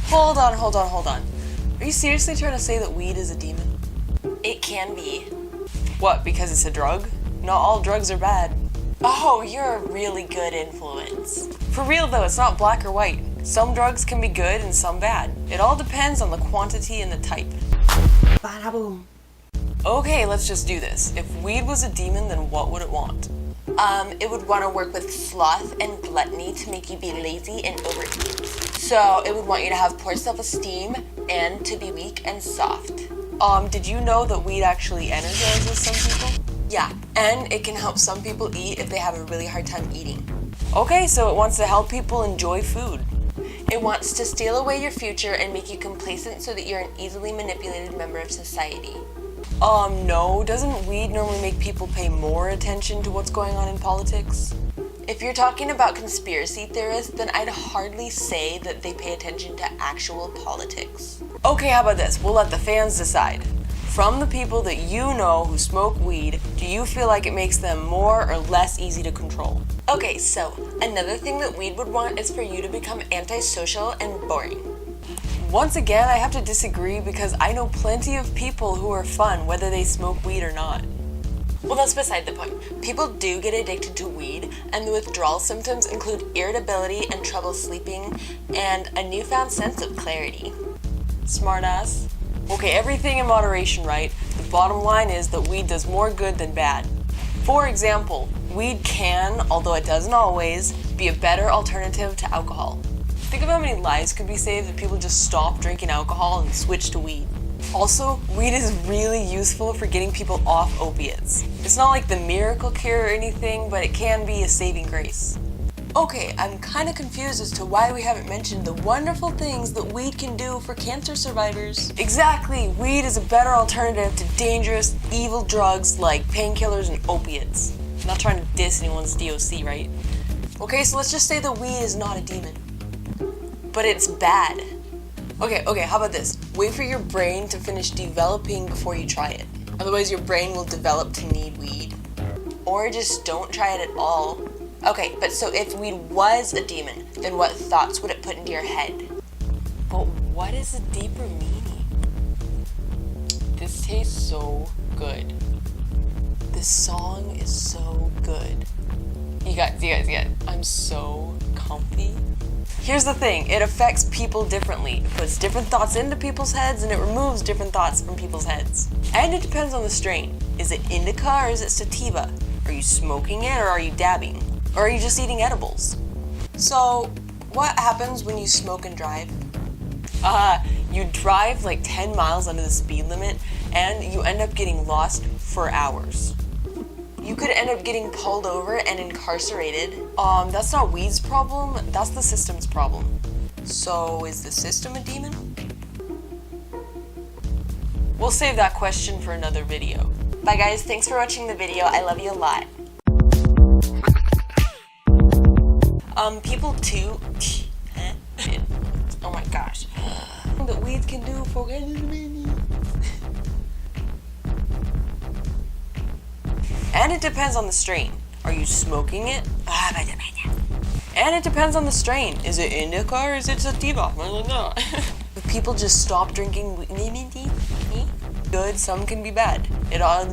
Hold on. Are you seriously trying to say that weed is a demon? It can be. What, because it's a drug? Not all drugs are bad. Oh, you're a really good influence. For real though, it's not black or white. Some drugs can be good and some bad. It all depends on the quantity and the type. Badaboom. Okay, let's just do this. If weed was a demon, then what would it want? It would want to work with sloth and gluttony to make you be lazy and overeat. So it would want you to have poor self-esteem and to be weak and soft. Did you know that weed actually energizes some people? Yeah, and it can help some people eat if they have a really hard time eating. Okay, so it wants to help people enjoy food. It wants to steal away your future and make you complacent so that you're an easily manipulated member of society. No, doesn't weed normally make people pay more attention to what's going on in politics? If you're talking about conspiracy theorists, then I'd hardly say that they pay attention to actual politics. Okay, how about this? We'll let the fans decide. From the people that you know who smoke weed, do you feel like it makes them more or less easy to control? Okay, so another thing that weed would want is for you to become antisocial and boring. Once again, I have to disagree because I know plenty of people who are fun whether they smoke weed or not. Well, that's beside the point. People do get addicted to weed, and the withdrawal symptoms include irritability and trouble sleeping, and a newfound sense of clarity. Smartass. Okay, everything in moderation, right? The bottom line is that weed does more good than bad. For example, weed can, although it doesn't always, be a better alternative to alcohol. Think of how many lives could be saved if people just stopped drinking alcohol and switched to weed. Also, weed is really useful for getting people off opiates. It's not like the miracle cure or anything, but it can be a saving grace. Okay, I'm kind of confused as to why we haven't mentioned the wonderful things that weed can do for cancer survivors. Exactly, weed is a better alternative to dangerous, evil drugs like painkillers and opiates. I'm not trying to diss anyone's DOC, right? Okay, so let's just say that weed is not a demon. But it's bad. Okay, how about this? Wait for your brain to finish developing before you try it. Otherwise your brain will develop to need weed. Or just don't try it at all. Okay, but so if weed was a demon, then what thoughts would it put into your head? But what is the deeper meaning? This tastes so good. This song is so good. You guys, I'm so comfy. Here's the thing, it affects people differently. It puts different thoughts into people's heads and it removes different thoughts from people's heads. And it depends on the strain. Is it indica or is it sativa? Are you smoking it or are you dabbing? Or are you just eating edibles? So, what happens when you smoke and drive? You drive like 10 miles under the speed limit and you end up getting lost for hours. You could end up getting pulled over and incarcerated. That's not weed's problem, that's the system's problem. So, is the system a demon? We'll save that question for another video. Bye guys, thanks for watching the video. I love you a lot. People too. Oh my gosh. That weed can do for And it depends on the strain. Are you smoking it? And it depends on the strain. Is it indica or is it sativa? If people just stop drinking weed, good, some can be bad. It all